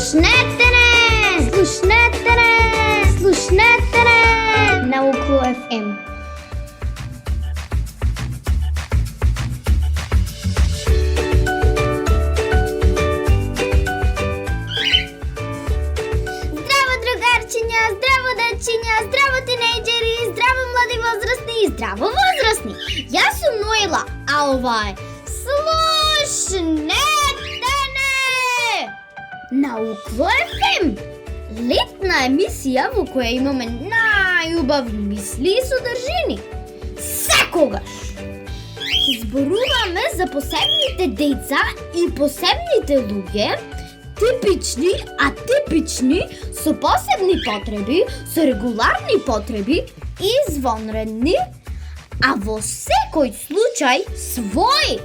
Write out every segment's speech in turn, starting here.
Слушнете не! Слушнете не! Слушнете не! Науко FM. Здраво, другарчиня! Здраво, дечиня! Здраво, тинейджери! Здраво, млади возрастни! Здраво, возрастни! Јас сум Ноила, а ова е Слушнете не! Науко FM! Летна емисија во која имаме најубавни мисли и содржини. Секогаш! Зборуваме за посебните деца и посебните луѓе, типични, атипични, со посебни потреби, со регуларни потреби и извонредни, а во секој случај своји.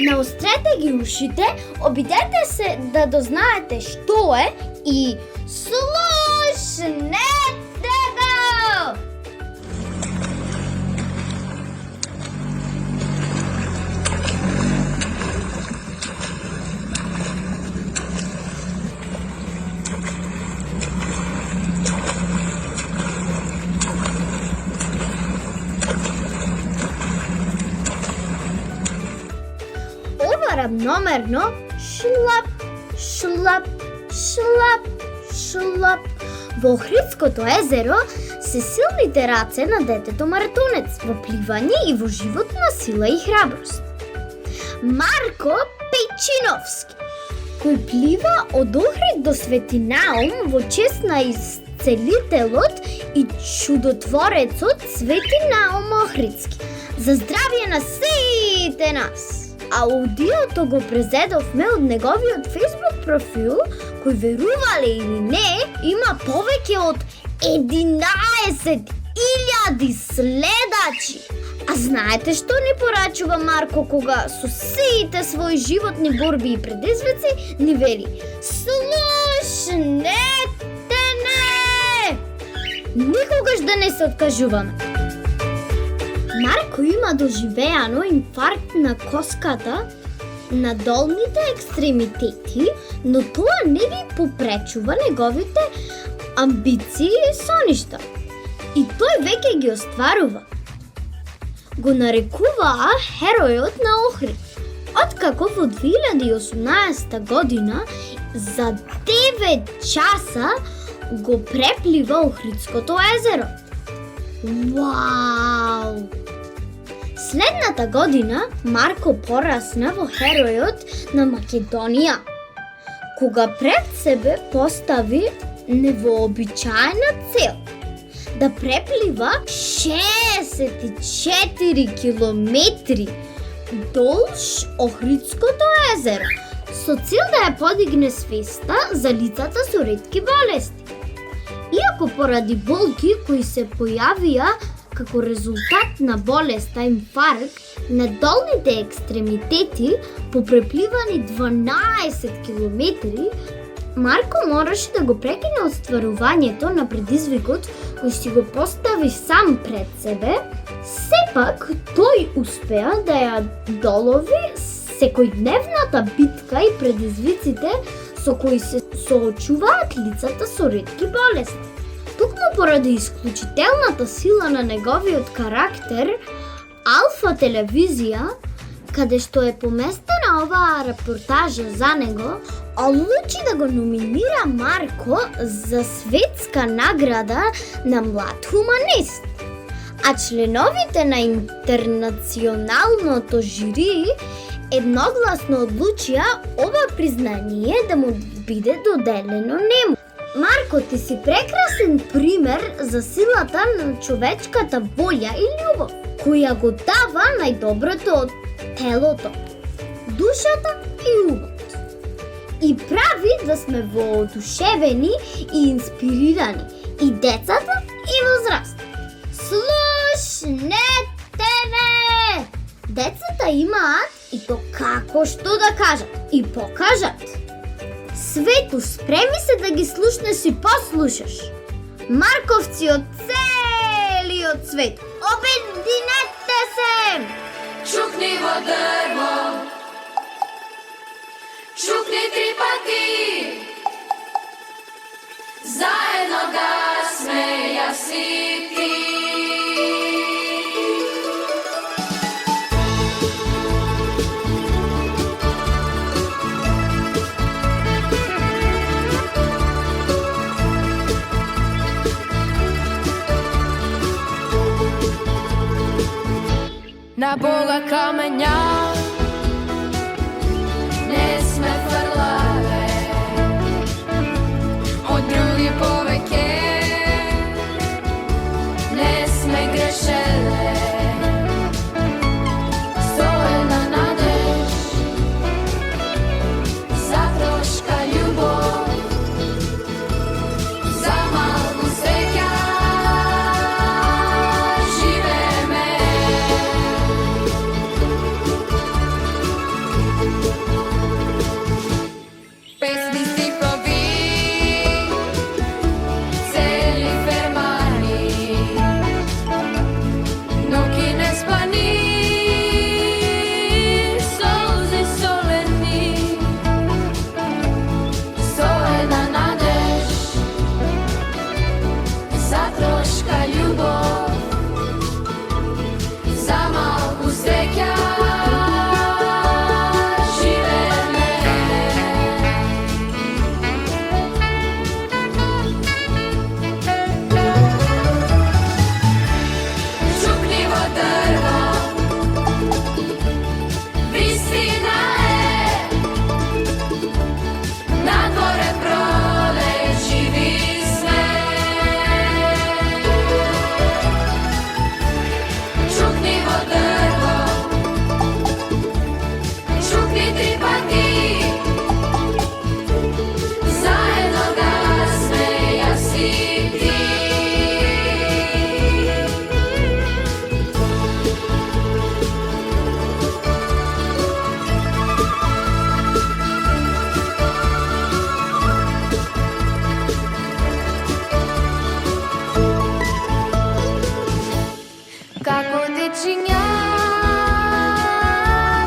Наострете ги ушите, обидете се да дознаете што е и слушнете го! Равномерно шлап, шлап, шлап, шлап. Во Охридското езеро се силните раце на детето маратонец во пливање и во животна сила и храброст. Марко Пејчиновски, кој плива од Охрид до Свети Наум во чест на исцелителот и чудотворецот Свети Наум Охридски. За здравје на сите нас! Аудиото го презедовме од неговиот Facebook профил, кој верувале или не, има повеќе од 11,000 следачи. А знаете што ни порачува Марко кога со сите своји животни борби и предизвици ни вели: слушнете не! Никогаш да не се откажуваме. Марко има доживеано инфаркт на коската на долните екстремитети, но тоа не ви попречува неговите амбиции и соништа. И тој веќе ги остварува. Го нарекуваа херојот на Охрид. Откако во 2018 година за 9 часа го преплива Охридското езеро. Вау! Следната година Марко порасна во херојот на Македонија, кога пред себе постави невообичаена цел да преплива 64 километри долж Охридското езеро, со цел да ја подигне свеста за лицата со ретки болести. Иако поради болки кои се појавија како резултат на болеста инфаркт на долните екстремитети по препливани 12 километри, Марко мораше да го прекине остварувањето на предизвикот кој си го постави сам пред себе. Сепак тој успеа да ја долови секојдневната битка и предизвиците со кои се соочуваат лицата со ретки болести. Токму поради исклучителната сила на неговиот карактер, Алфа телевизија, каде што е поместена оваа репортажа за него, одлучи да го номинира Марко за светска награда на млад хуманист. А членовите на интернационалното жири едногласно одлучија ова признание да му биде доделено нему. Марко, ти си прекрасен пример за силата на човечката волја и љубов, која го дава најдоброто од телото, душата и умот. И прави да сме воодушевени и инспирирани, и децата, и возраст. Слушнете не! Децата имаат и то како што да кажат и покажат. Свету, спреми се да ги слушнеш и послушаш. Марковци од целиот свет, обединете се! Чукни во дрво, чукни 3 пати, Zajedno gasme, jaz i ti. Na Boga kamenja ne sme frlave, od drugih poveke ne sme grešele. Stoje na nadež, za troška ljubov, za malku sreća živeme. Pesmi stihovi, celi fermani, noki nespani, solzi soleni. Stoje na nadež, za troška ljubov, za malku sreća živeme. Čuknivo drvo, visina je, na dvore prole živi sve. Čuknivo drvo, čukni tri pati, zajedno gasme, jaz i ti. Kako dečinja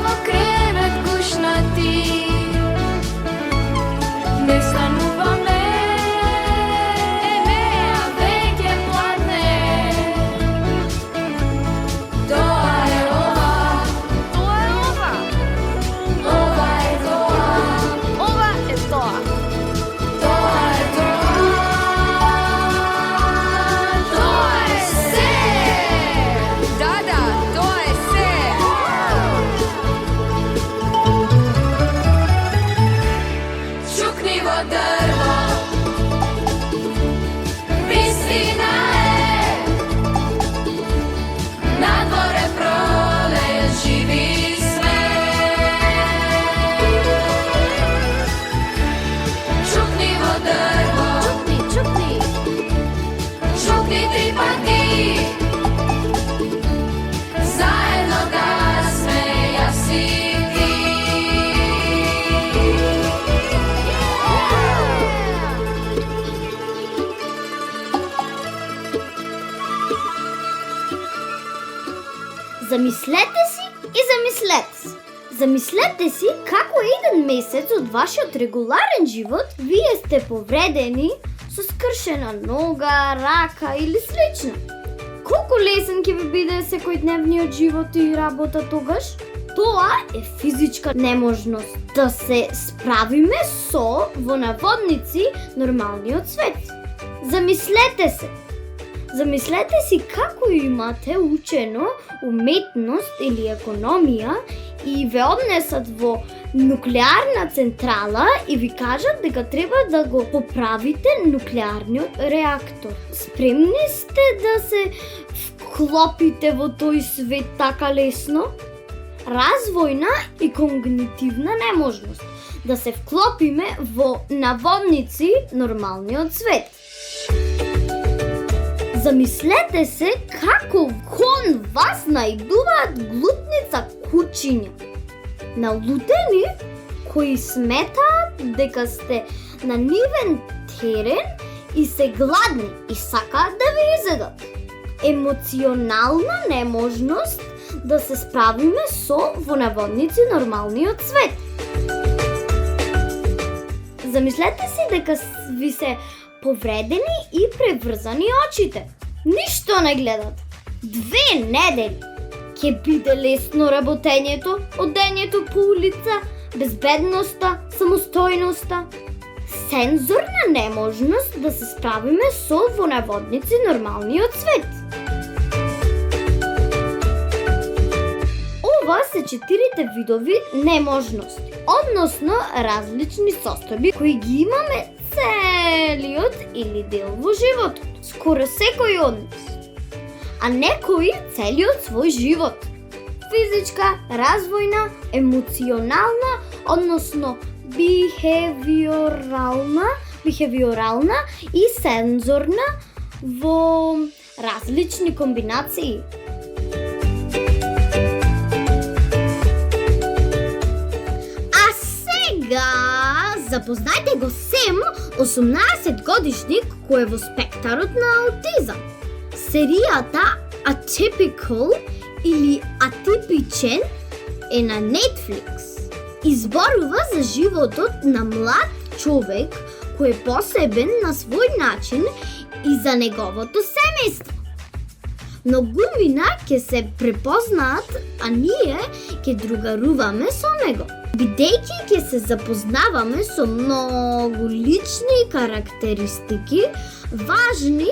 v krevet kušnati, ne stanuvame, a veke pladne. Toa je ova, ova je toa, toa je toa, toa je se. Da, to je se. Čuknivo drvo, visina je, na dvore prole živi sve. Čuknivo drvo, čukni tri pati, zajedno gasme, jaz i ti. Замислете си и замислете се. Замислете си како еден месец од вашиот регуларен живот вие сте повредени со скршена нога, рака или слично. Колку лесен ќе ви биде секојдневниот живот и работа тогаш? Тоа е физичка неможност да се справиме со, во наводници, нормалниот свет. Замислете се. Замислете си како имате учено уметност или економија и ве однесат во нуклеарна централа и ви кажат дека треба да го поправите нуклеарниот реактор. Спремни сте да се вклопите во тој свет така лесно? Развојна и когнитивна неможност да се вклопиме во наводници нормалниот свет. Замислете се како кон вас наидуваат глутница кучиња. Налутени кои сметаат дека сте на нивен терен и се гладни и сакаат да ви изедат. Емоционална неможност да се справиме со во наводници нормалниот свет. Замислете си дека ви се повредени и преврзани очите. Ништо не гледат. 2 недели. Ке биде лесно работењето, одењето по улица, безбедноста, самостојноста. Сензорна неможност да се справиме со во наводници нормалниот свет. Ова се 4 видови неможности, односно различни состојби кои ги имаме целиот или дел во животот, скоро секој од нас, а некои целиот свој живот. Физичка, развојна, емоционална, односно бихевиорална и сензорна во различни комбинации. А сега запознајте го Сем, 18 годишник кој е во спектарот на аутизам. Серијата Atypical или Атипичен е на Netflix. Изборува за животот на млад човек кој е посебен на свој начин и за неговото семејство. Многумина ќе се препознаат, а ние ќе другаруваме со него. Бидејќи ќе се запознаваме со многу лични карактеристики, важни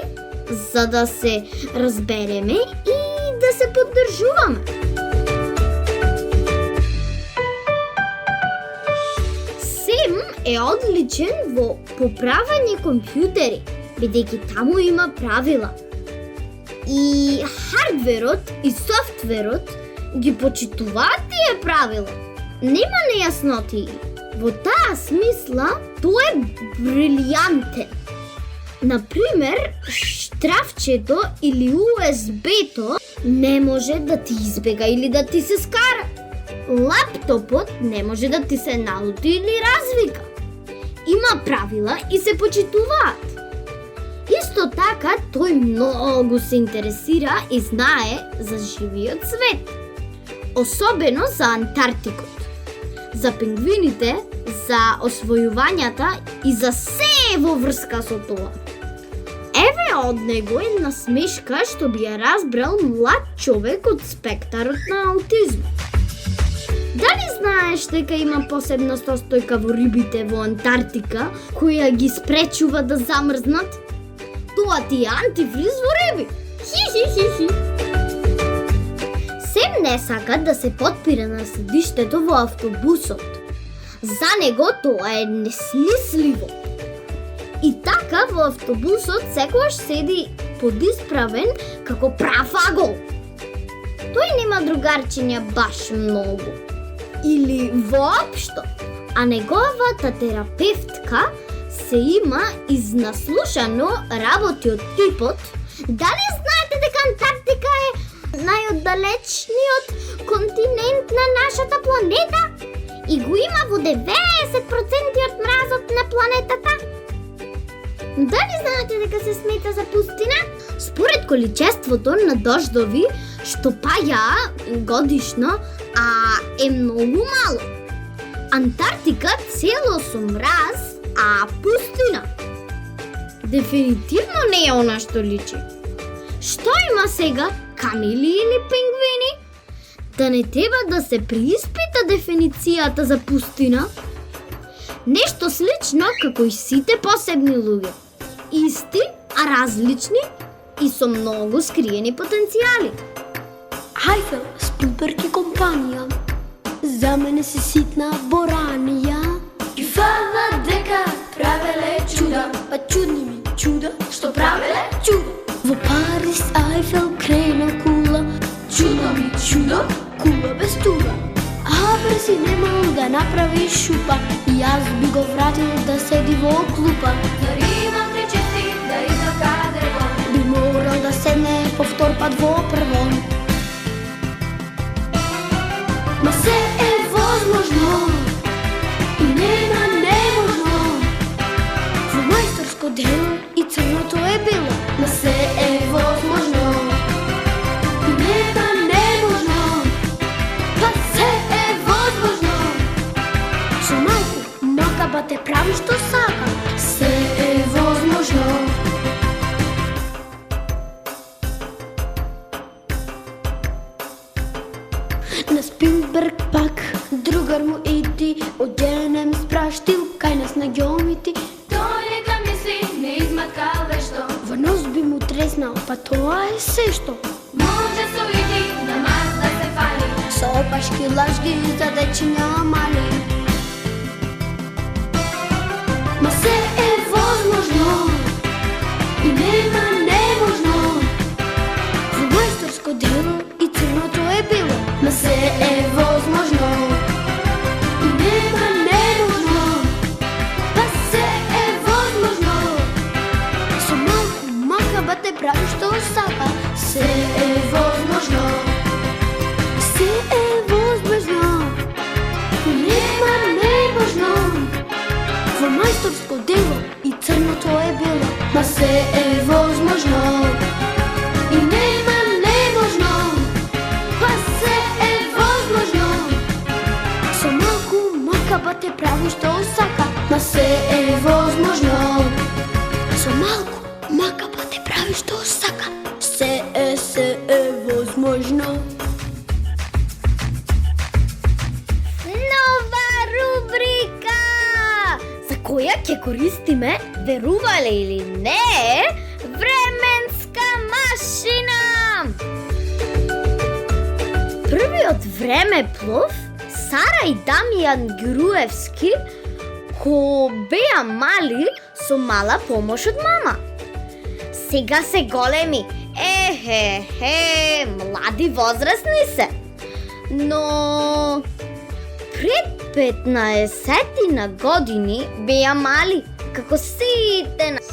за да се разбереме и да се поддржуваме. Сем е одличен во поправање компјутери, бидејќи таму има правила. И хардверот и софтверот ги почитуваат тие правила. Нема нејасноти. Во таа смисла, тој е брилјантен. Например, штрафчето или USB-то не може да ти избега или да ти се скара. Лаптопот не може да ти се налути или развика. Има правила и се почитуваат. Исто така, тој многу се интересира и знае за живиот свет. Особено за Антарктикот, за пингвините, за освојувањата и за се во врска со тоа. Еве од него една смешка што би ја разбрал млад човек од спектарот на аутизм. Дали знаеш дека има посебна состојка во рибите во Антарктика која ги спречува да замрзнат? Тоа ти е антифриз во риби. Хи. Сем не сака да се потпира на седиштето во автобусот. За него тоа е несмисливо. И така во автобусот секогаш седи подисправен како прав агол. Тој нема другарчиња баш многу. Или воопшто. А неговата терапевтка се има изнаслушано работи од типот: дали знаете дека Антарктика е најоддалечниот континент на нашата планета и го има во 90% од мразот на планетата? Дали знаете дека се смета за пустина? Според количеството на дождови што паѓа годишно, е многу мало. Антарктика цело со мраз, а пустина. Дефинитивно не е она што личи. Што има сега, камили или пингвини? Да не треба да се преиспита дефиницијата за пустина? Нешто слично како и сите посебни луѓе. Исти, а различни и со многу скриени потенцијали. Eiffel, Spielberg и компанија. За мене си ситна боранија. Ги фала дека правеле чуда, А чудни ми чуда, што правеле чуда. во Париз Eiffel крена кула. Чудо ми чудо, Кула без туда. А си немал да направи шупа. И јас би го вратил да седи во клупа. дали имам причести да идам каде вон. Би морал да седне повтор пат во прво. Ма се е возможно и нема неможно. Во мајсторско дело и црното е било. Ма се е возможно и нема неможно. Па се е возможно. Со малку макаба те прави што сака. Се е возможно на Спилберг пак. Другар му иди, оденем спраштил, кај нас на геомити. Тој нека мисли, не изматкал вешто. Во нос би му треснал, па тоа е се што. Може со иди на Марс да се фали. Со опашки лажги за дечиња мали. Ма се е возможно и нема неможно. Во мајсторско дело и црното е било. Ма се е возможно и нема неможно. Па се е возможно. Со малку макаба те прави што сака. Се е возможно. Се е возможно. И нема неможно. Во мајсторско дело и црното е било. Ма се е возможно и нема неможно. Па се е возможно. Со малку макаба те прави што сака. Ма се е возможно. Со малку макаба те прави што сака. Се е возможно. Нова рубрика! За која ќе користиме, верувале или не, временска машина! Првиот времеплов Сара и Дамјан Груевски, ко беа мали со мала помош од мама. Сега се големи, млади возрастни се. Но пред 15 години беа мали, како сите нас.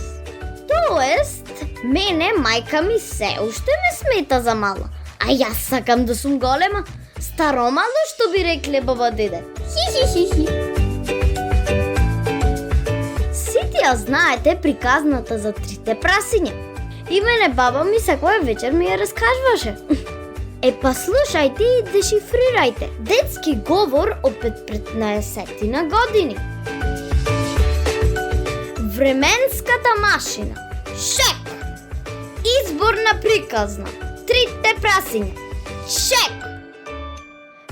Тоест, мене мајка ми се уште ме смета за мала, а јас сакам да сум голема. Старомало, што би рекле баба деде. Хи. Сите ја знаете приказната за трите прасиња. И мене баба ми секоја вечер ми ја раскажуваше. Па слушајте и дешифрирајте. Детски говор од пред 15 години. Временската машина. Шек. Изборна приказна. Трите прасиња. Шек.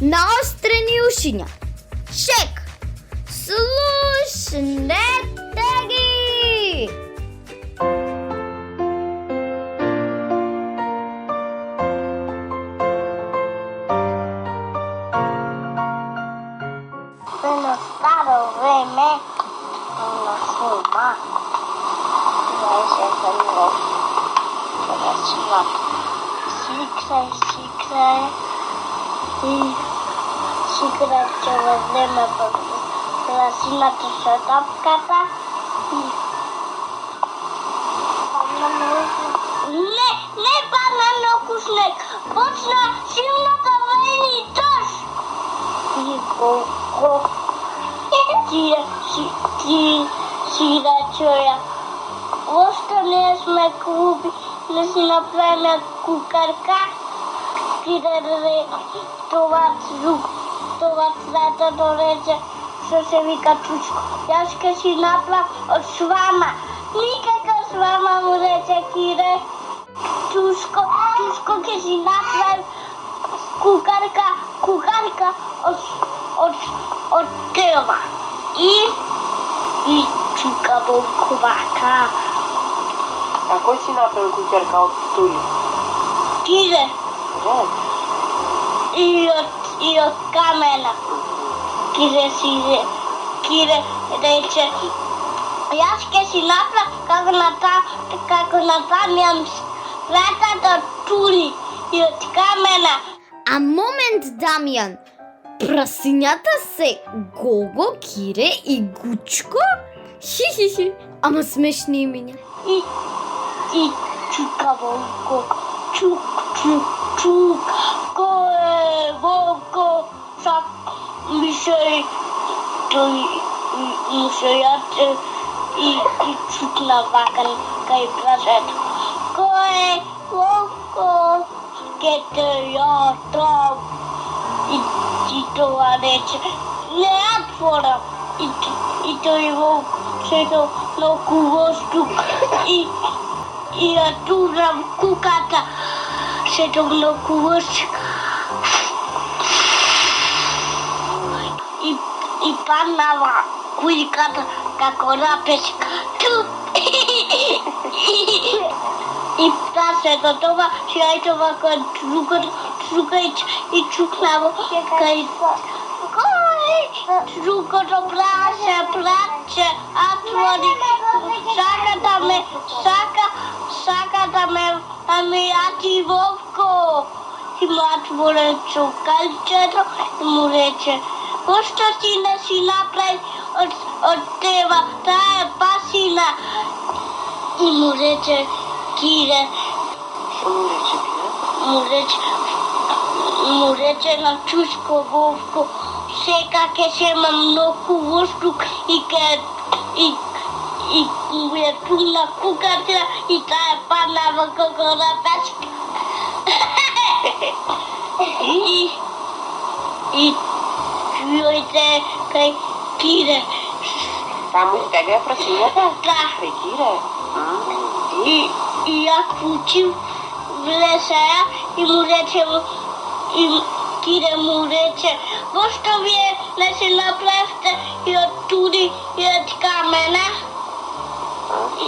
Наострени ушиња. Шек. Слушнете ги. Едно старо време на снима беше едно речено свикрај и свикрај цело време под прасината со топката и не падна многу снег, почна силно да вали дожд. И колко си речоја. Ошто не сме клуби, не си направиме кукарка. Това цвето рече, што се вика Чучко. Јас ке си направам од свама. Никака свама му рече Кире. Чучко ке си направим кукарка од телма. И чука волковака. А кој си направил кукерка од туја? Кире. И од камена. Кире рече, јас ке си направам како натамјам светата од тули и од камена. А момент, Дамјан, прасињата се Гого, Кире и Гучко? Хи, ама смешни имиња. И чука волко, чук, кој волко, сак ми се јаце и чукна вака кај прасето. Кој волко, ке те јатрам. И тоа рече, не отворам. И тој волк седел на воздух и ја турам куката. Седел на воздух. паднала кујката како рапешка. И прасето това шајтова кај трукајќ и чукнава кај трукото плаче, отвори, сака да ме јати Вовко. И му отвори чукалчето и му рече, пошто си не си направи од тева, таа е пасина. И му рече, Кире. Што му рече, Кире? Му рече на чушко Вовко, сека ќе се има многу воздух и му е пуна куката и таа е паднава како рапешка. И чујте кај Кире. Таму избега прасињата? Да. Кај Кире? И ја кучив влесеја и му рече, и Кире му рече, пошто вие не се направите и од туди и од камена?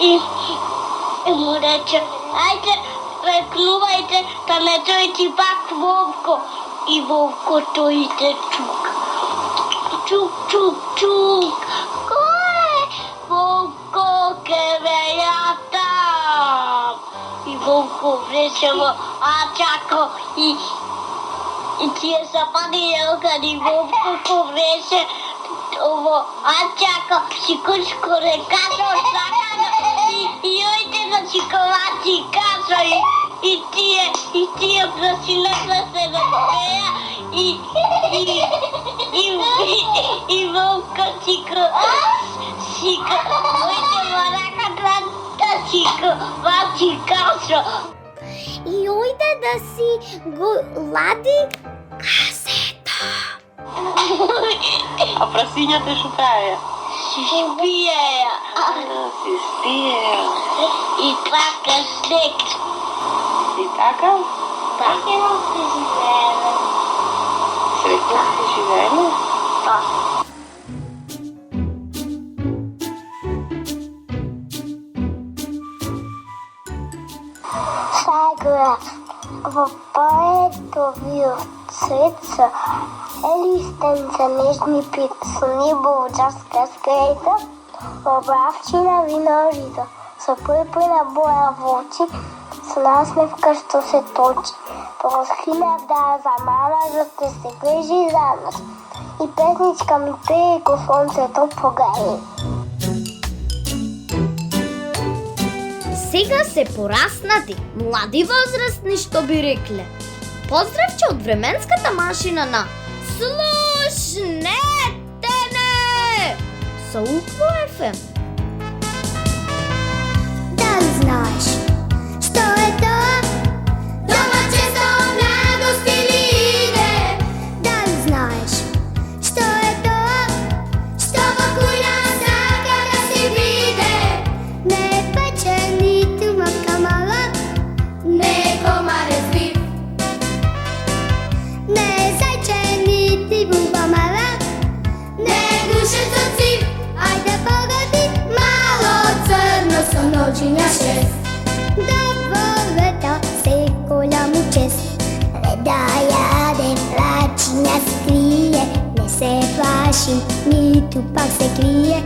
И му рече, ајде, рекнувајте да не дојде пак Вовко. И Вовко дојде чук. Чук. Кој? Вовко ке ве јатам. И Вовко влезе во ачако и тие запади елкади Вовко ко влезе во ачако си кучко рекато сакано и ојде да си ковачи кашо и тие прасината се разбеа и Вовко си ојде во раката да си ковачи кашо. И ојде да си го лади касето. А прасињата што праја? Си спиеја. Си спиеја. И така снег. И така? Така се живееле. Среќно сте живееле? Да. Сега во поетовиот свет се елистенце нежни пицуни, булџарска скрејта, обравчина винорита, со припина боја во очи, со насмевка што се точи. Порасхинав да за мама, за да се грижи за нас. И песничка ми пее ко сонцето погае. Сега се пораснати, млади возрастни што би рекле. Поздравче од временската машина на Слушнете не! Со УКВО ФМ. Да ли знаеш што е тоа? Дома често на гости ли иде? Да ли знаеш што е тоа? Што во куќа сака да си биде? Не е печен ниту матка мала, не е комарец вив, не е зајче нити буба мала, не е душец од цив. Ајде погоди мало црно со ноќиња шест. Да волета се голяму чест. Не да јадем плачиња скрие, не се плашим, ниту пак се крие.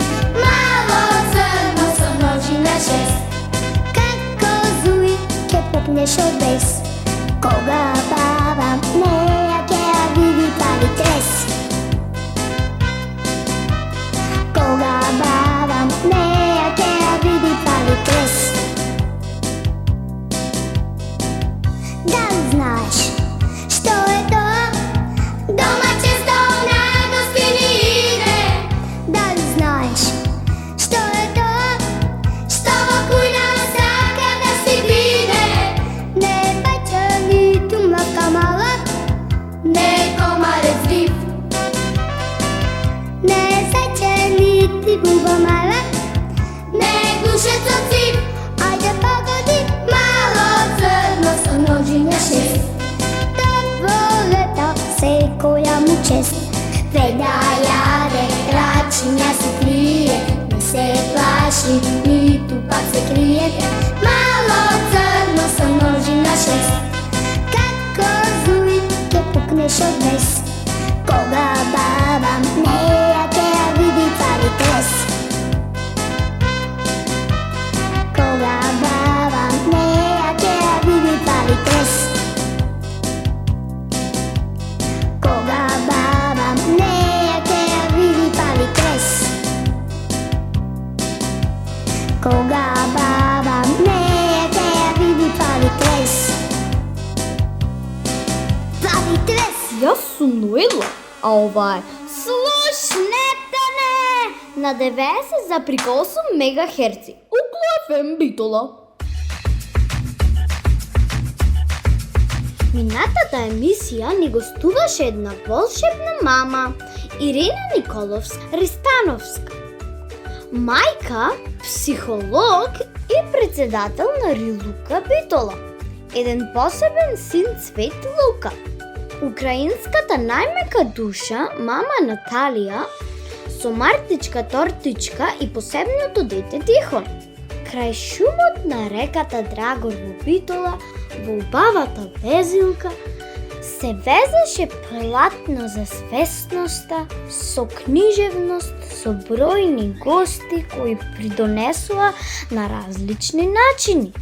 Мало црно со ноќиња шест. Како зуи ке попнеш од бес, кога баба неја ке ја види прави трес. Кога баба неја ке ја види прави трес. Да ли знаеш што е тоа? Дома често на гости ли иде? Да ли знаеш што е тоа? Што во куќа сака да си биде? Не е бајче ниту млака мала, не е комарец вив, не е зајче нити буба мала, не е душец од цив. Ајде погоди мало црно со ноќиња шест. Да волета се голяму чест. Веќе да јаде noćenja se krije, ne se plaši, nitko pak se krije. Malo crno sa noži na šest, kako zujke pukneš od mes. Koga baba nejake vidi pali kres. Koga baba nejake vidi pali kres. Koga baba nejake vidi pali kres. Koga baba nejake vidi pali kres. Pali kres. Jaz sam Noela, a ova je Slušnete me na 90,8 MHz u FM Bitola. Минатата емисија ни гостуваше една волшебна мама, Ирина Николовска-Ристановска. Мајка, психолог и председател на Рилука Битола. Еден посебен син Цвет Лука. Украинската најмека душа, мама Наталија, со мартичка тортичка и посебното дете Тихон. Крај шумот на реката Драгор во Битола, во убавата везилка, се везеше платно за свесноста, со книжевност, со бројни гости кои придонесува на различни начини.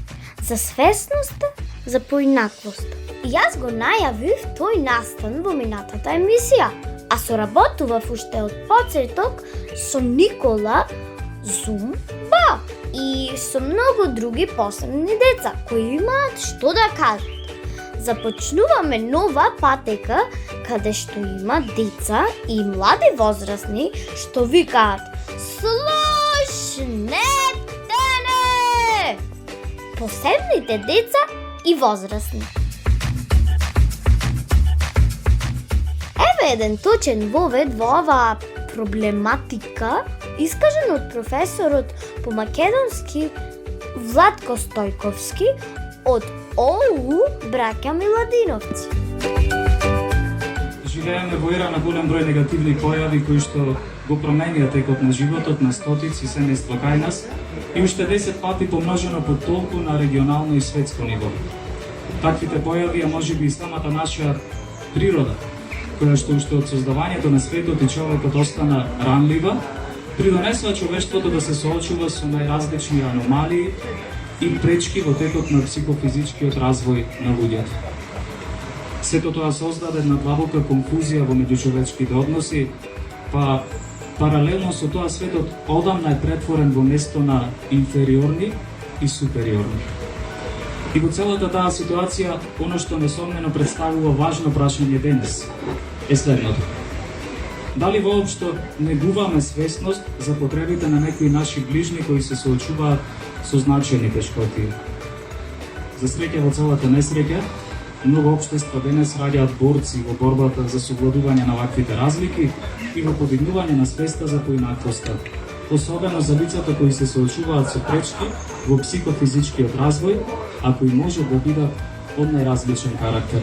За свесноста, за поинаквоста. И јас го најавив тој настан во минатата емисија, а соработував уште од почеток со Никола Зумба и со многу други посебни деца кои имаат што да кажат. Започнуваме нова патека каде што има деца и млади возрастни што викаат Слушнете не! Посебните деца и возрастни. Еве еден точен вовед во оваа проблематика, искажен од професорот по македонски Владко Стојковски од ОУ Браќа Миладиновци. Живееме во ера на голем број негативни појави кои што го променија текот на животот на стотици семејства кај нас и уште 10 пати помножено по толку на регионално и светско ниво. Таквите појави, а можеби и самата наша природа, која што уште од создавањето на светот и човекот остана ранлива, придонесува човештвото да се соочува со најразлични аномалии и пречки во текот на психофизичкиот развој на луѓето. Сето тоа создаде една длабока конфузија во меѓучовечките односи, па паралелно со тоа светот одамна е претворен во место на инфериорни и супериорни. И во целата таа ситуација, оно што несомнено представува важно прашање денес е следното. Дали воопшто негуваме свесност за потребите на некои наши ближни кои се соочуваат со значајни тешкоти? За среќа во целата несреќа, многу општества денес раѓаат борци во борбата за совладување на ваквите разлики и во подигнување на свеста за поинаквоста, особено за лицата кои се соочуваат со пречки во психофизичкиот развој, а кои може да бидат од најразличен карактер.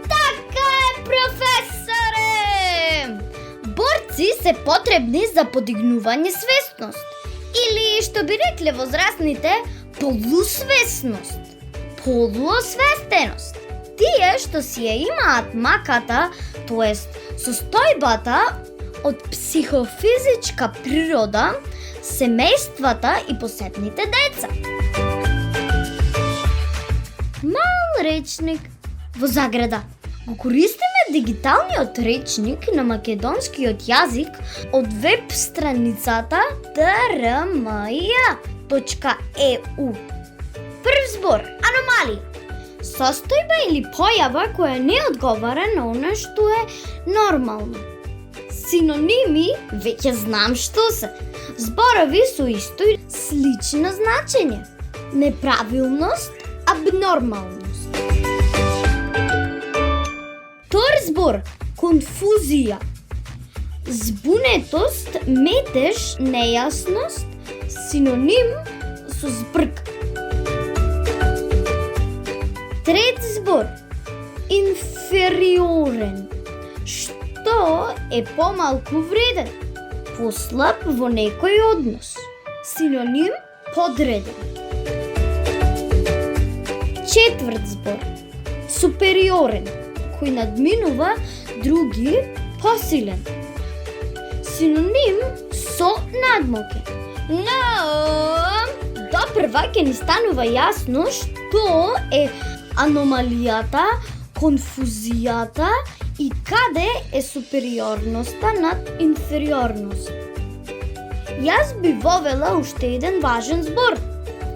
Така е, професоре! Борци се потребни за подигнување свесност. Или, што би рекле возрастните, полусвесност. Полуосвестеност. Тие што си ја имаат маката, тоест состојбата од психофизичка природа, семејствата и посебните деца. Мал речник во заграда. Го користиме дигиталниот речник на македонскиот јазик од веб страницата trmia.eu. Прв збор, аномалија. Состојба или појава која не одговара на она што е нормално. Синоними, веќе знам што се. Зборови со исто и слично значење. Неправилност, абнормалност. Втор збор, конфузија. Збунетост, метеж, нејасност, синоним со збрк. Трет збор, инфериорен, што што е помалку вреден, послаб во некој однос. Синоним подреден. Четврт збор. Супериорен, кој надминува други, посилен. Синоним со надмокен. Но допрва ќе ни станува јасно што е аномалијата, конфузијата и каде е супериорноста над инфериорност. Јас би вовела уште еден важен збор.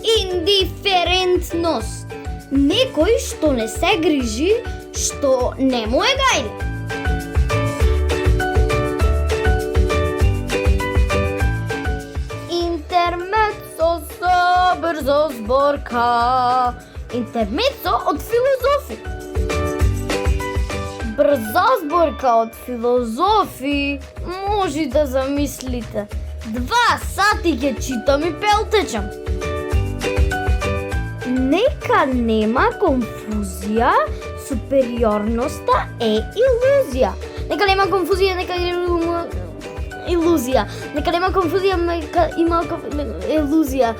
Индиферентност. Некој што не се грижи, што не му е гајле. Интермецо со брзо зборка. Интермецо од филозофи. Брза зборка од филозофи, може да замислите. 2 сати ќе читам и пелтечам. Нека нема конфузија, супериорноста е илузија. Нека нема конфузија, нека илузија. Нека нема конфузија, нека има илузија.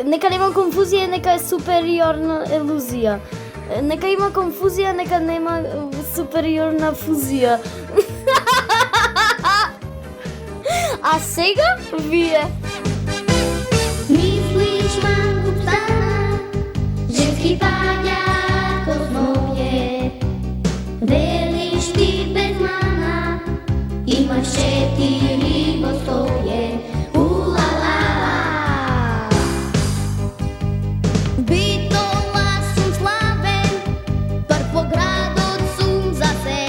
Нека нема конфузија, нека е супериорна илузија. Нека има конфузија, нека нема супериорна фузија. А сега вие. Мислиш манкуп стана, женски паѓа козновје. Велиш ти без мана, имаш 4 во стоје. Улала. Битола сум славен, прв по градот сум за се.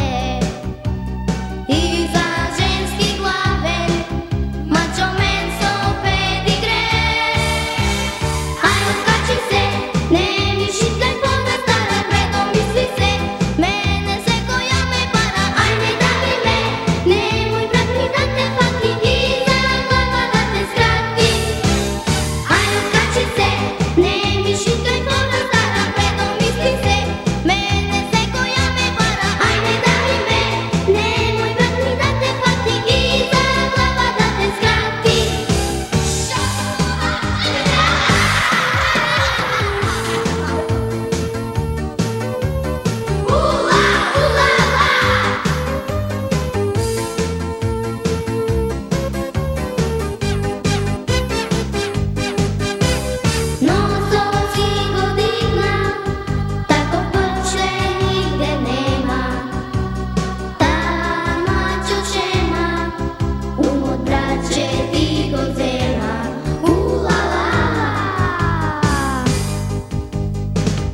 И за женски главен, мачо мен со педигре. Ајде скачи се, не ми шитлен пода стара, предо мисли се, мене секоја ме пара. Ајде дави ме, немој брат ми да те фати и за глава да те скрати. Ајде скачи се, не ми шитлен пода стара, предо мисли се, мене секоја ме пара. Ајде дави ме, немој брат ми да те фати и за глава да те скрати. Носот си го дигна, тако пче нигде нема. Таа мачо шема, умот братче ти го зема. Улала.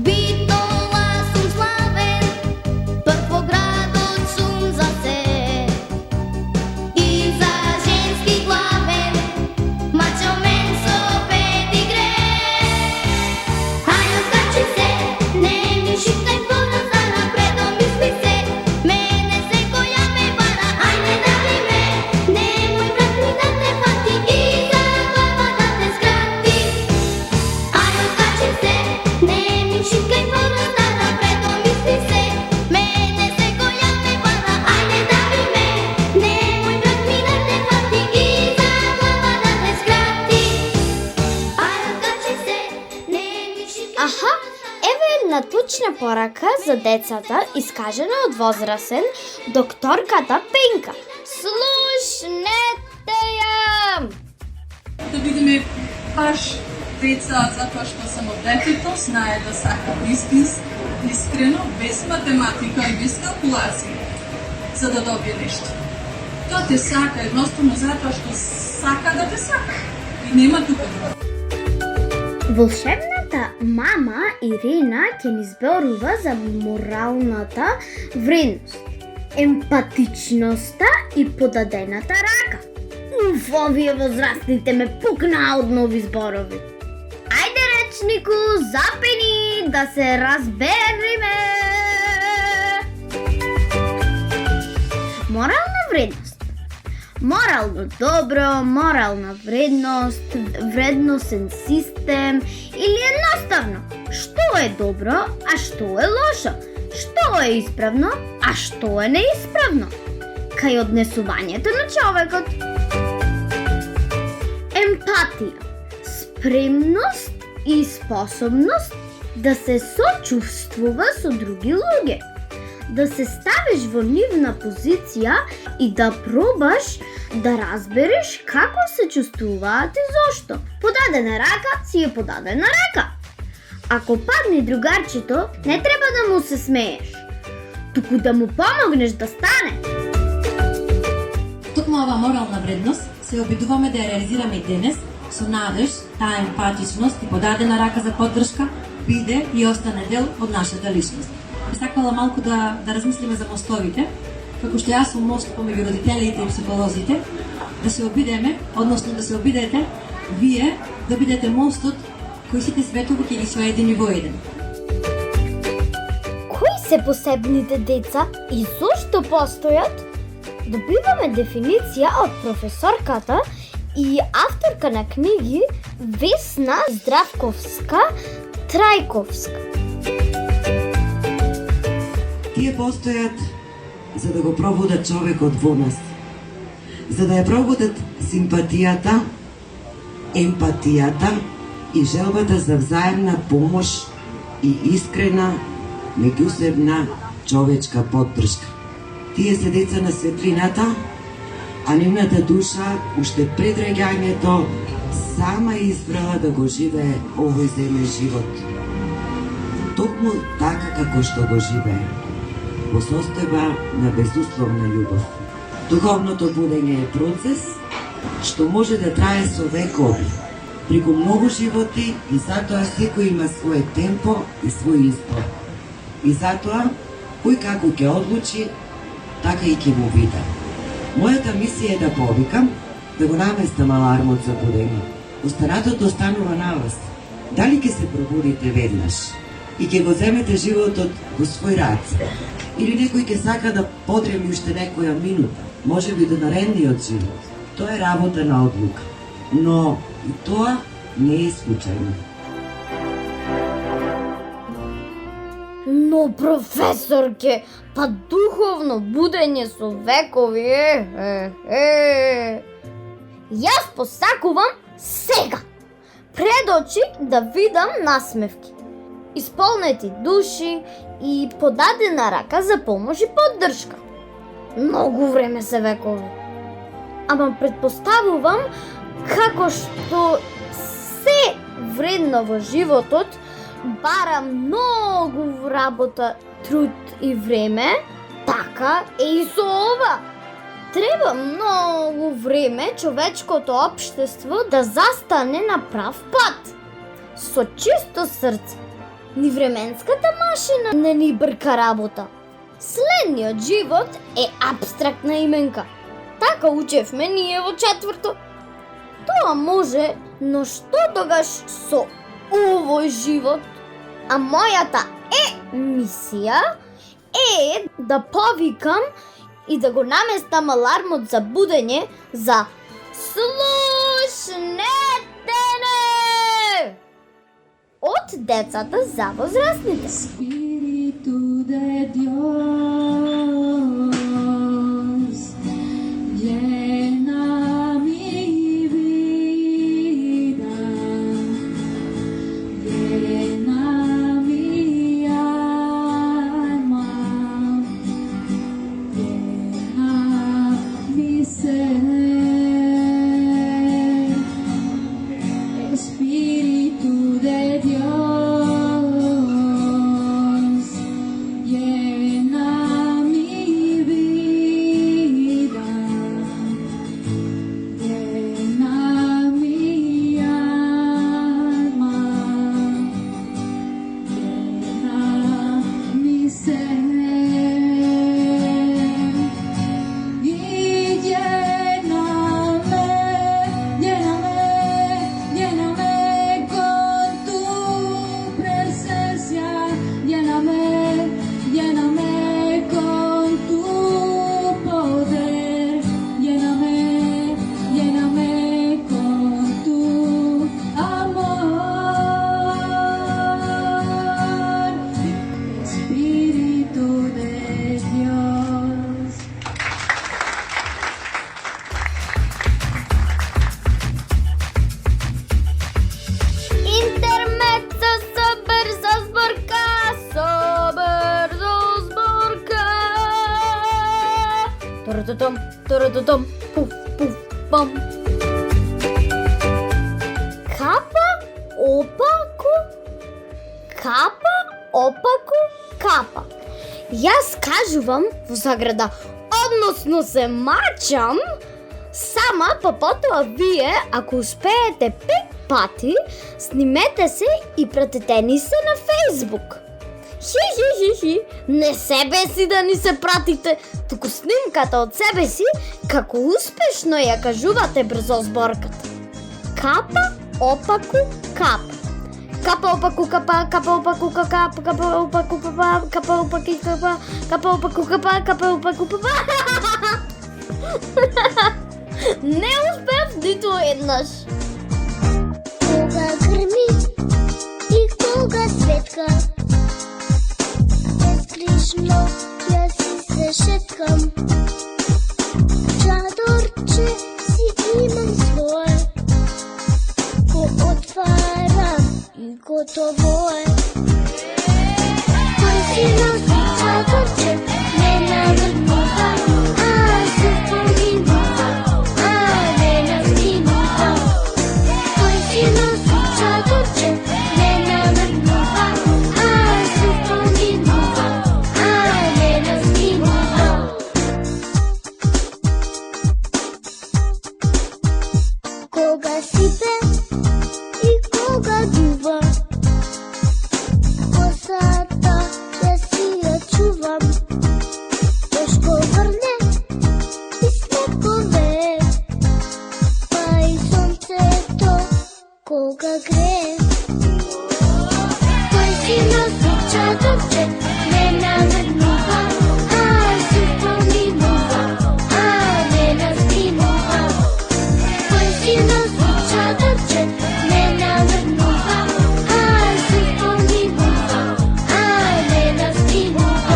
Битола сум славен, прв по градот сум за се. И за женски главен, мачо мен со педигре. Ајде скачи се, не ми шитлен пода стана, предо мисли се, мене секоја ме пара. Ајде дави ме, немој брат ми да те фати и за глава да те скрати. Ајде скачи се, не ми шитлен пода стана, предо мисли се, мене секоја ме пара. Ајде дави ме, немој брат ми да те фати и за глава да те скрати. Ајде скачи се, не ми шитлен. Аха, еве една точна порака за децата, искажена од возрасен докторката Пенка. Слушнете ја! Да бидеме баш деца, затоа што само детето знае да сака искрено, без математика и без калкулации, за да добие нешто. Тоа те сака едноставно затоа што сака да те сака. И нема тука друго. Волшебната мама Ирина ќе ни зборува за моралната вредност, емпатичноста и подадената рака. Овие возрастните ме пукнаа од нови зборови. Ајде речнику, запени да се разбериме. Морална вредност. Морално добро, морална вредност, вредносен систем или едноставно, што е добро, а што е лошо, што е исправно, а што е неисправно. кај однесувањето на човекот. Емпатија, спремност и способност да се сочувствува со други луѓе, да се ставиш во нивна позиција и да пробаш да разбереш како се чувствуваат и зошто. Подадена рака си е подадена рака. Ако падне другарчето, не треба да му се смееш, туку да му помогнеш да стане. Токму ова морална вредност се обидуваме да ја реализираме и денес со надеж, таа емпатичност и подадена рака за поддршка биде и остане дел од нашата личност. Би сакала малку да размислиме за мостовите, како што јас сум мост помеѓу родителите и психолозите, да се обидеме, односно да се обидете вие да бидете мостот кои сите светови ќе ги соедини во еден. Кои се посебните деца и зошто постојат? Добиваме дефиниција од професорката и авторка на книги Весна Здравковска-Трајковска. Тие постојат за да го пробудат човекот во нас, за да ја пробудат симпатијата, емпатијата и желбата за взаемна помош и искрена меѓусебна човечка поддршка. Тие се деца на светлината, а нивната душа уште пред раѓањето сама избрала да го живее овој земен живот. Токму така како што го живее, во состојба на безусловна љубов. Духовното будење е процес што може да трае со векови, преку многу животи и затоа секој има свој темпо и свој избор. И затоа, кој како ќе одлучи, така и ќе му биде. Мојата мисија е да повикам, да го наместам алармот за будење. Останатото останува на вас. Дали ќе се пробудите веднаш и ќе го земете животот во свој раце? Или некој ќе сака да потреми уште некоја минута, може би до наредниот живот? Тоа е работа на одлука. Но и тоа не е случајно. Но професорке, па духовно будење со векови, Јас посакувам сега, пред очи да видам насмевки, исполнети души и подадена рака за помош и поддршка. Многу време се векови. Ама предпоставувам како што се вредно во животот бара многу работа, труд и време, така е и со ова. Треба многу време човечкото општество да застане на прав пат, со чисто срце. Ни временската машина не ни брка работа. Следниот живот е апстрактна именка. Така учевме ние во четврто. Тоа може, но што тогаш со овој живот? А мојата мисија е да повикам и да го наместам алармот за будење за слушнете не! Од децата за возрастните. Espíritu de Dios, llena mi vida, llena mi alma, llena mi ser. Espíritu de Dios, llena Турутутум, турутутум, пуф, пуф, пам. Капа, опаку, капа, опаку, капа. Јас кажувам во заграда, односно се мачам, сама, па потоа вие, ако успеете 5 пати, снимете се и пратете ни се на Facebook. Хи, не себе си да ни се пратите, туку снимката од себе си, како успешно ја кажувате брзозборката. Капа, опаку, капа. Капа, опаку, капа, капа, опаку, капа, капа, опаку, капа, капа, опаки, капа, капа, опаку, капа, капа, опаку, капа. Не успев ниту еднаш. Кога грми и кога светка, безгрижно јас си се шеткам. Чадорче си имам свое, го отварам и готово е. Кој си носи чадорче, не наврнува, а се поминува, а не настинува. Кој си носи чадорче, не наврнува, а се поминува, а не настинува. Кога сипе и кога дува, косата ја си ја чувам. Тешко врне и снегове, па и сонцето кога грее. Кој си носи чадорче, не наврнува, а се поминува, а не настинува. Кој си носи чадорче, не наврнува, а се поминува, а не настинува.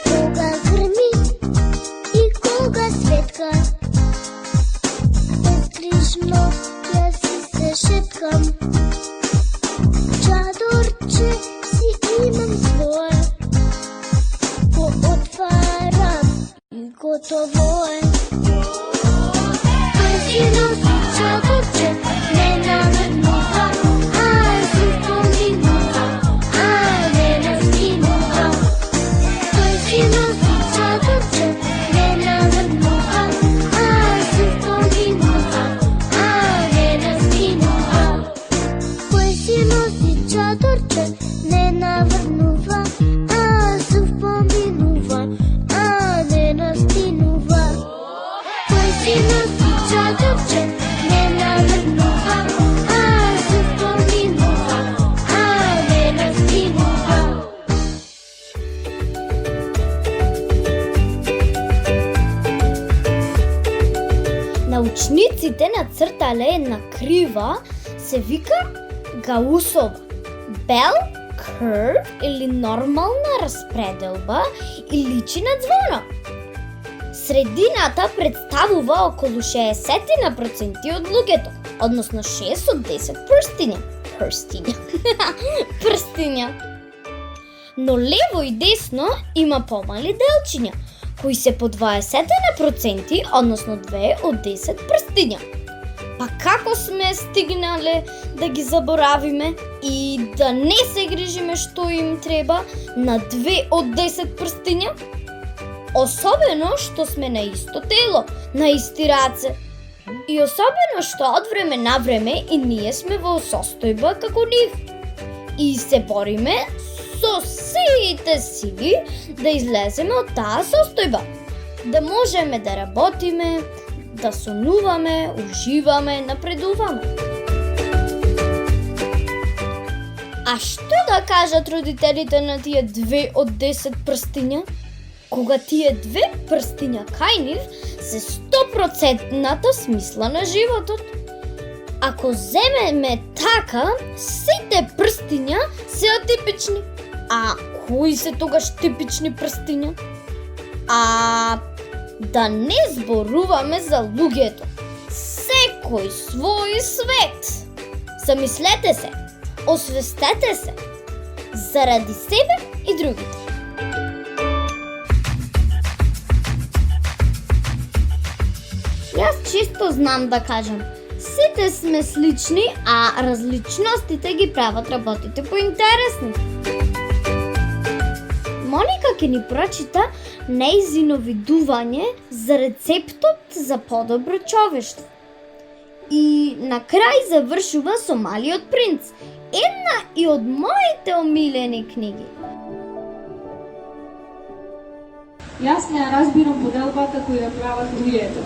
Кога грми и кога светка, безгрижно јас си се шеткам. Чадорче си имам свое, го отварам и готово е. Кој си носи чадорче, не наврнува, а се поминува, а не настинува. Кој си носи чадорче, не наврнува, а се поминува, а не настинува. Кој си носи чадорче, не наврнува, а се поминува, а не настинува. Кој си носи чадорче, не наврнува, а се поминува, а не настинува. Научниците нацртале една крива, се вика Гаусова. Bell curve или нормална разпределба и личи на ѕвона. Средината представува околу 60% од луѓето, односно 6 од 10 прстиња. Но лево и десно има помали делчиња, кои се по 20%, односно 2 од 10 прстиња. Па како сме стигнале да ги заборавиме и да не се грижиме што им треба на 2 од 10 прстиња? Особено што сме на исто тело, на исти раце. И особено што од време на време и ние сме во состојба како нив. И се бориме со сите сили да излеземе од таа состојба. Да можеме да работиме, да сонуваме, уживаме, напредуваме. А што да кажат родителите на тие 2 од 10 прстиња? Кога тие 2 прстиња кај нив се 100% смисла на животот. Ако земеме така, сите прстиња се атипични, а кои се тогаш типични прстиња? А да не зборуваме за луѓето. Секој свој свет. Замислете се, освестете се, заради себе и другите. Јас често знам да кажам, сите сме слични, а различностите ги прават работите поинтересни. Моника ќе ни прочита нејзино видување за рецептот за подобро човештво. И на крај завршува со Малиот принц, една и од моите омилени книги. Јас не ја разбирам поделбата која ја прават луѓето.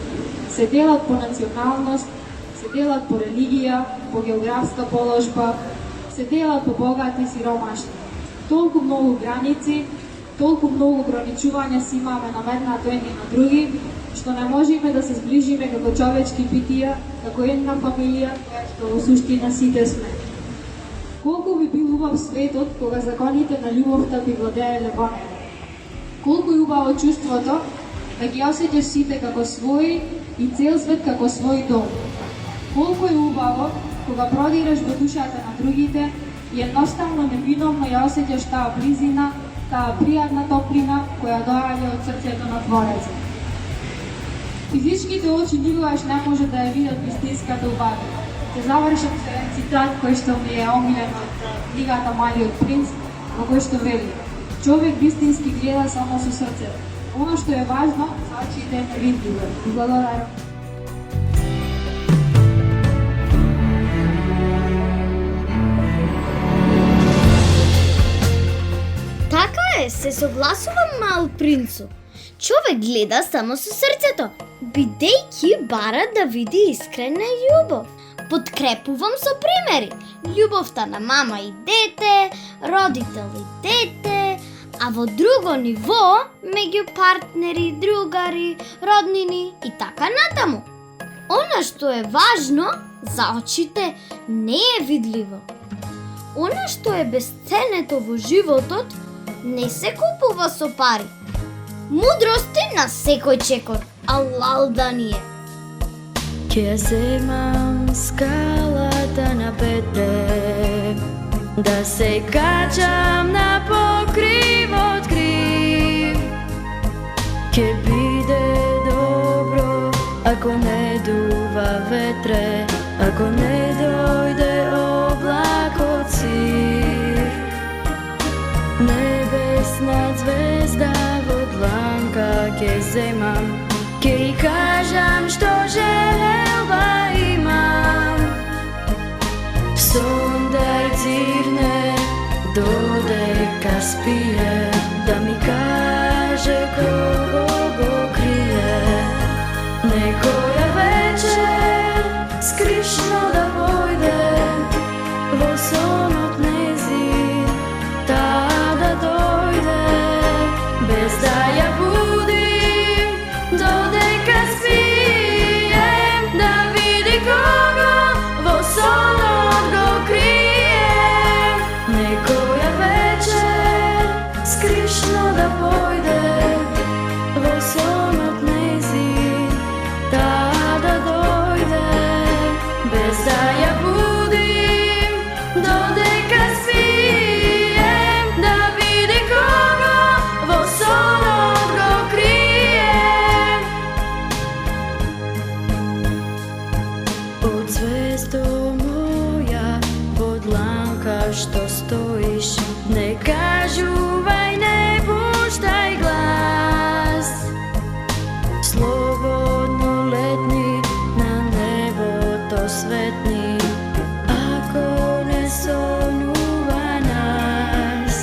Се делат по националност, се делат по религија, по географска положба, се делат по богати и сиромашни. Толку многу граници, толку многу ограничувања си имаме наметнато едни на други, што не можеме да се зближиме како човечки битија, како една фамилија, која што во суштина сите сме. Колку би бил убав светот кога законите на љубовта би владееле во него. Колку е убаво чувството да ги осеќаш сите како своји и цел свет како свој дом. Колку е убаво кога продираш во душата на другите и едноставно невиновно ја осеќаш таа близина, таа пријатна топлина која доаѓа од срцето на Творецот. Физичките очи никогаш не може да ја видат вистинската убавина. Ќе завршам со еден цитат кој што ми е омилен од книгата Малиот принц, во кој што вели: човек вистински гледа само со срцето. Оно што е важно, за очите е невидливо. Благодарам. Така е, се согласувам, мал принцу. Човек гледа само со срцето, бидејќи бара да види искрена љубов. Подкрепувам со примери. Љубовта на мама и дете, родител и дете, а во друго ниво, меѓу партнери, другари, роднини и така натаму. Она што е важно за очите не е видливо. Она што е бесценето во животот не се купува со пари. Мудрости на секој чекор, алал да ни е. Ќе земам скалата на Петре, да се качам на покривот крив. Ќе биде добро ако не дува ветре, ако не дојде облак од сив. Небесна звезда во дланка ќе земам, ќе и кажам што желба имам. Сондар цирне додека спие, да ми каже кого го крие. Некоја вечер скришно да појде во сонот незин, таа да дојде без да ја будим, додека спием, да види кого во сонот го крие. Некоја вечер скришно да појде во сонот незин, таа да дојде без да ја будим, додека спием, да види кого во сонот го крие. Од звездо моја во дланка што стоиш, не кажувај, не пуштај глас. Слободно летни на небото светни, ако не сонува нас.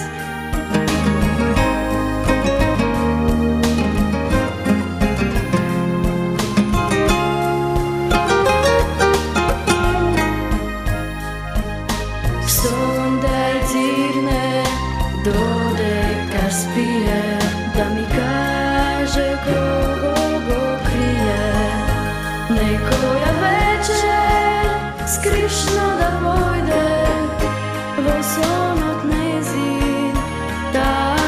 Сондај цирне додека спие, да ми каже кого го крие. Некоја вечер скришно да појде во сонот незин, таа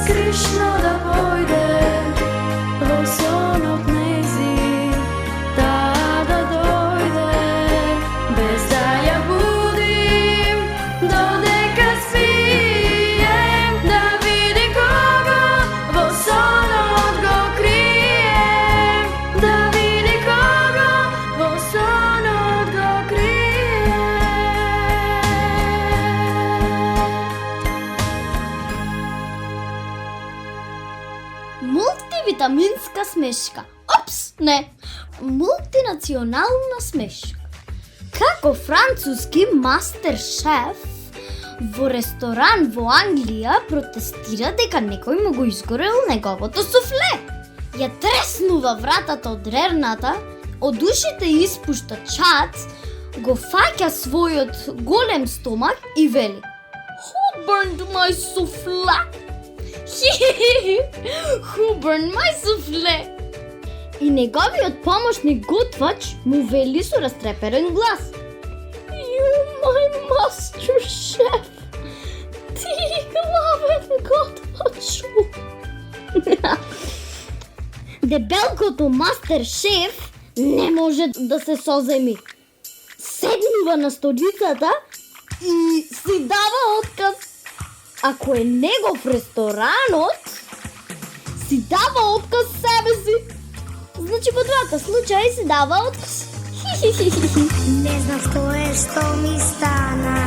Krishna da pojde во сон од нези, да дојде без да ја будим, додека спием, да види кого во сонот го крием, да види кого во сонот го крием. Мултивитаминска смешка. Опс, не. Мултинационална смешка. Како француски мастер шеф во ресторан во Англија протестира дека некој му го изгорел неговото суфле. Ја треснува вратата од рерната, од ушите испушта чац, го фаќа својот голем стомак и вели: Who burned my souffle? Who burned my souffle? И неговиот помошник готвач му вели со растреперен глас: You, my master chef. Ти главен готвачу. Дебелкото мастер шеф не може да се соземи. Седнува на столицата и си дава отказ. Ако е негов ресторанот, си дава отказ себе си. Значи во двата случаи си дава отказ. Не знам што е, што ми стана,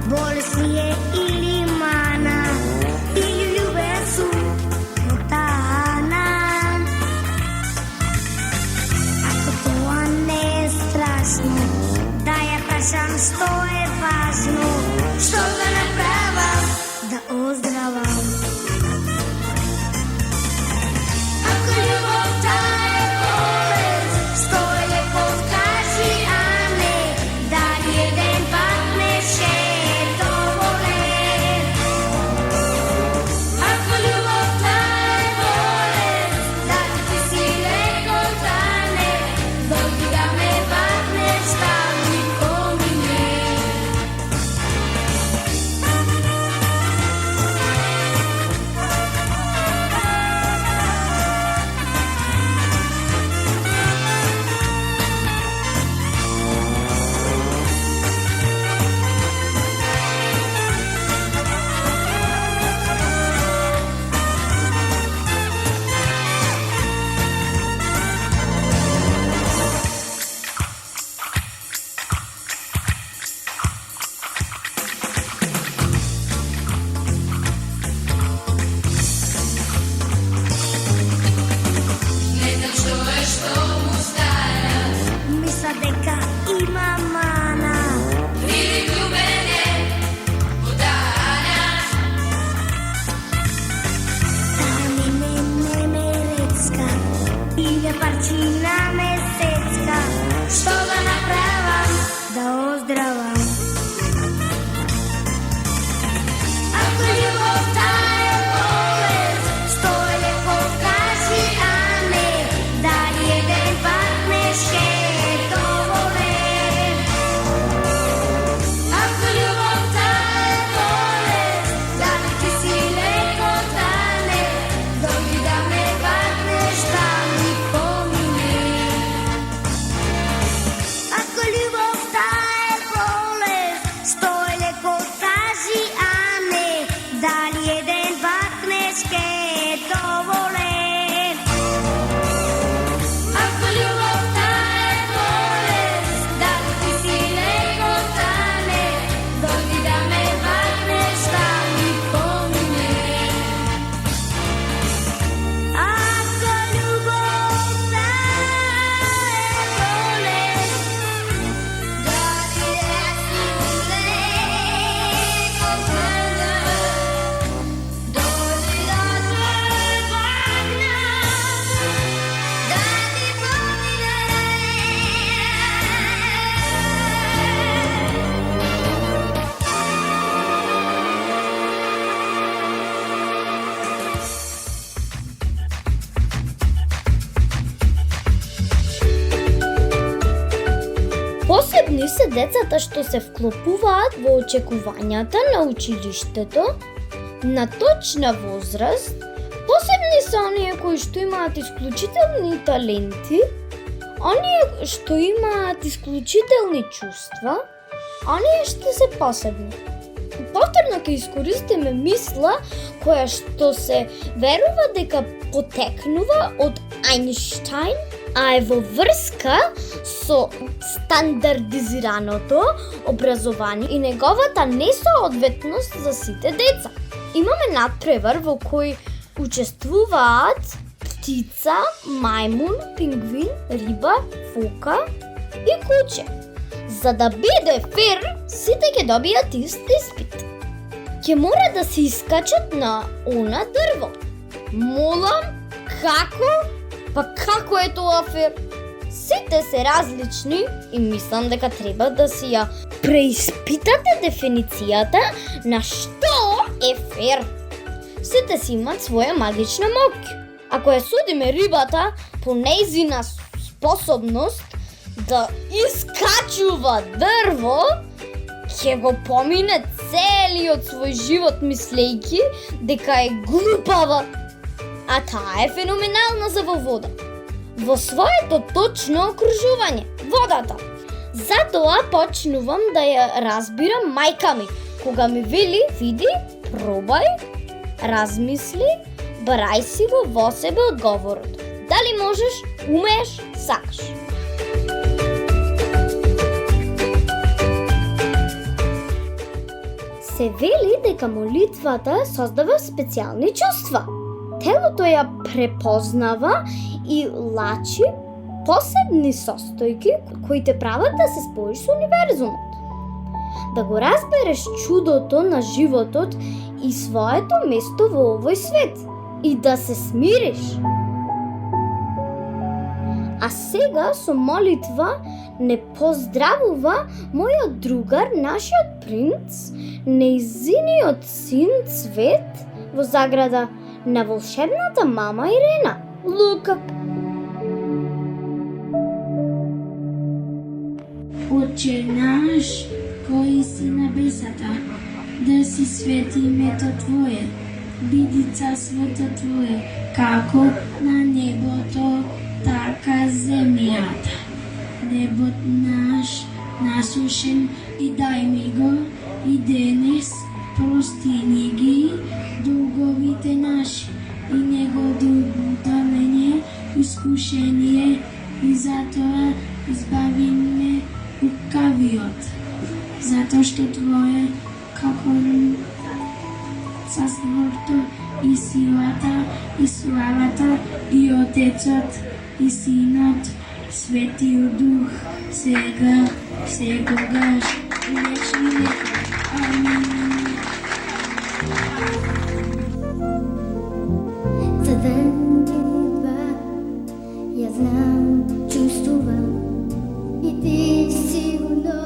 болест ли е или мана, или љубен сутана. Ако тоа не е страшно, да ја прашам што е важно, што да направам, да оздравам. Ако љубовта е болест, што е лекот, кажи, а не дали еден пат не ще доволен. Ако љубовта е болест, дали ти си лекот, а не дојди да ме патнеш, да ми помине. Мисля дека има мана. Види љубење, будалја. Тани не ме рецка, иде парчина месецка. Што да направам, да оздравам. Ако љубовта е болест, што е лекот, кажи, а не дали еден пат не ще доволен. Ако љубовта е болест, дали ти си лекот, а не дојди да ме патнеш, да ми помине. Ако љубовта е болест, што е лекот, кажи, а не дали еден пат не ще доволен. Ако љубовта е болест, дали ти си лекот, а не дојди да ме патнеш, да ми помине. Ако љубовта е болест, дали ти си лекот, а не дојди да ме патнеш, да ми помине. Посебни се децата што се вклопуваат во очекувањата на училиштето, На точна возраст, посебни се оние кои што имаат исклучителни таленти, оние што имаат исклучителни чувства, оние ще се посебни. Повторно ќе искористиме мисла која што се верува дека потекнува од Ајнштајн, а е во врска со стандардизираното образование и неговата несоодветност за сите деца. Имаме надпревар во кој учествуваат птица, мајмун, пингвин, риба, фока и куче. За да биде фер, сите ќе добијат ист испит. Ќе мора да се искачат на она дрво. Молам, како? Па како е тоа фер? Сите се различни и мислам дека треба да си ја преиспитате дефиницијата на што е фер. Сите си имат своја магична моќ. Ако ја судиме рибата по нејзина способност да искачува дрво, ќе го помине целиот свој живот мислејќи дека е глупава. А таа е феноменална за во вода. Во своето точно окружување, водата. Затоа почнувам да ја разбирам мајка ми, кога ми вели, види, пробај, размисли, барај си го во себе одговорот. Дали можеш, умееш, сакаш. Се вели дека молитвата создава специјални чувства. Телото ја препознава и лачи посебни состојки кои те прават да се споиш со универзумот. Да го разбереш чудото на животот и своето место во овој свет и да се смириш. А сега со молитва не поздравува мојот другар, нашиот принц, нејзиниот син Цвет, во заграда на волшебната мама Ирена, Лука. Отче наш, кој си на небесата, да си свети името Твое, биди царството Твое, како на небото, така земјата. Хлебот наш насушен и дај ми го и денес, прости ни ги дуговите наши и не го доведуваме мене искушение и затоа избави ме лукавиот. Затоа што Твое како царството и силата и славата и Отецот и Синот Светиот Дух сега, секогаш и вечни векови. Амин. За ден или два я знам, чувствувам и ти сигурно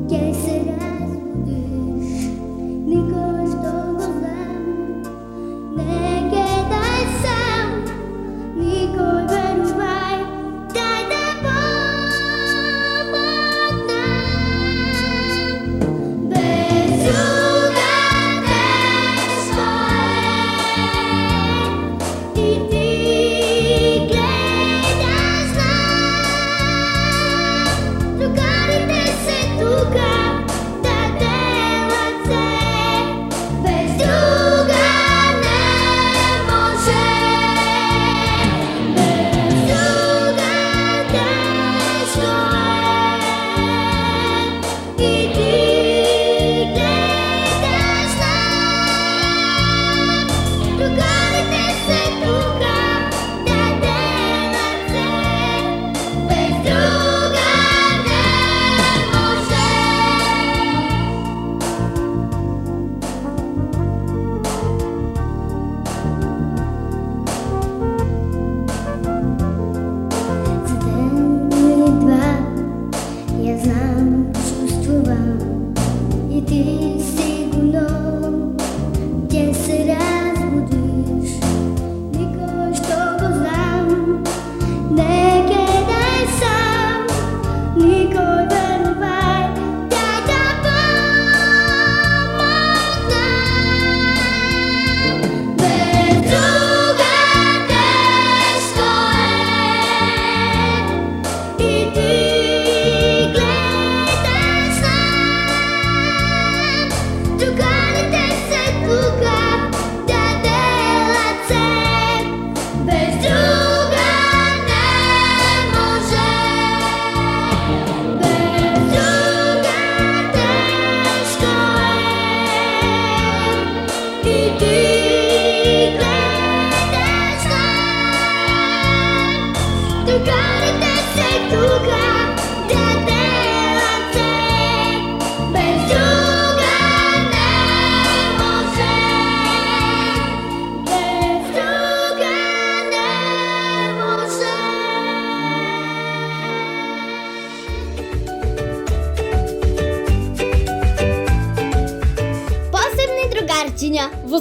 ќе се разбудиш. Никој што го знам не ќе дај сам, никој верувај, дај да помогнам. Без друга нешто е и ти гледаш нам. Другарите се тука да делат се, без друга не може. Без друга нешто е и ти гледаш нам. Другарите се тука да делат се, без друга не може. За ден или два я знам, чувствувам и ти сигурно ќе се разбудиш.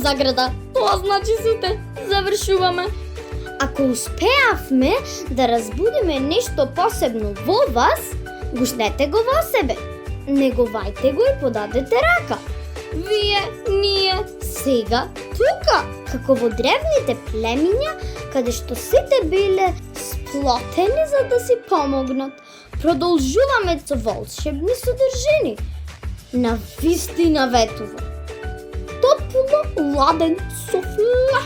заграда. Тоа значи сите. Завршуваме. Ако успеавме да разбудиме нешто посебно во вас, гушнете го во себе. Неговајте го и подадете рака. Вие, ние, сега, тука, како во древните племиња, каде што сите биле сплотени за да си помогнат. Продолжуваме со волшебни содржини. На вистина ветува. Топуло ладен софла.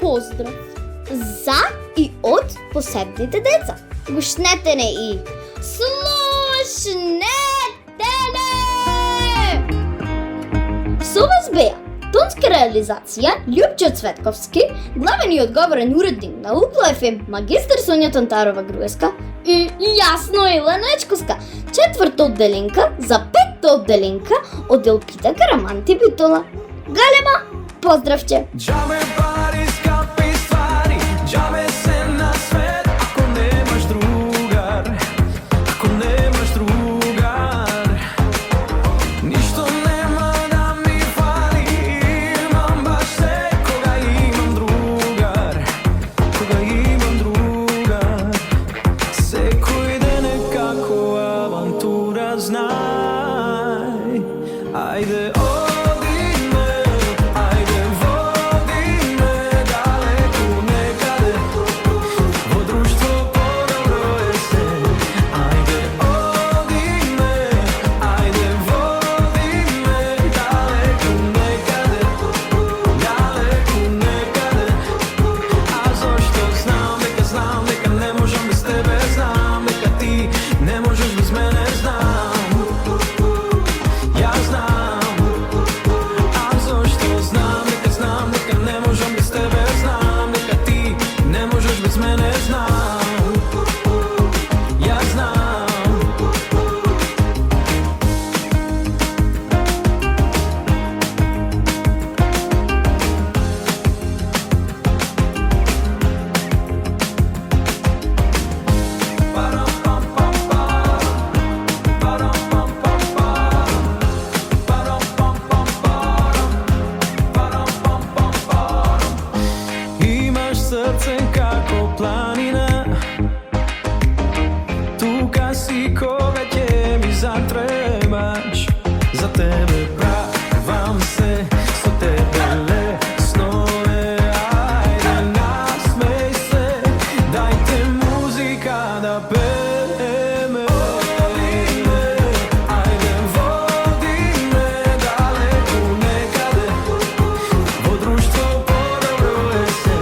Поздрав за и од посебните деца. Гушнете не и слушнете не! Со вас беа тонска реализација Љупчо Цветковски, главен и одговорен уредник на Укло ФМ, магистар Сонја Тонтарова Груеска и јасно Елена Ечковска, четврта одделенка за петта одделенка оддел Пита Караманти Битола. Галема, поздравче! Джабе пари, скапи ствари, джабе се на свет, ако немаш другар, ако немаш другар, ништо нема да ми фали, имам баш се, кога имам другар, кога имам другар, секој ден е како авантура, знај, ајде срце како планина, тука си кога ќе ми затребаш, за тебе правам се, со тебе лесно е, ајде насмеј се, дајте музика да пееме. Ајде води ме далеку некаде, во друштво подобро е се.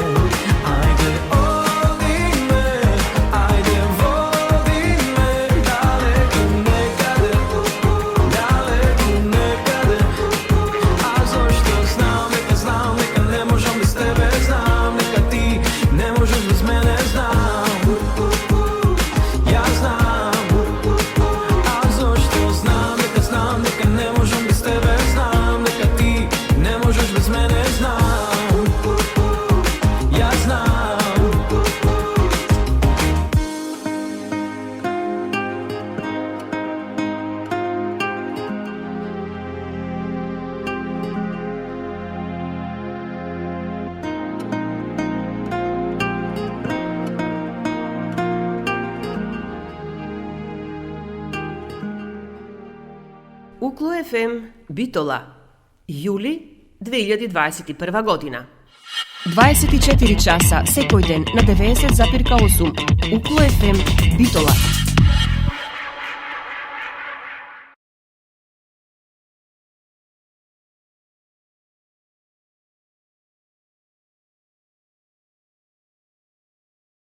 Укло ФМ Битола, јули 2021 година. 24 часа секој ден на 90,8 Укло ФМ Битола.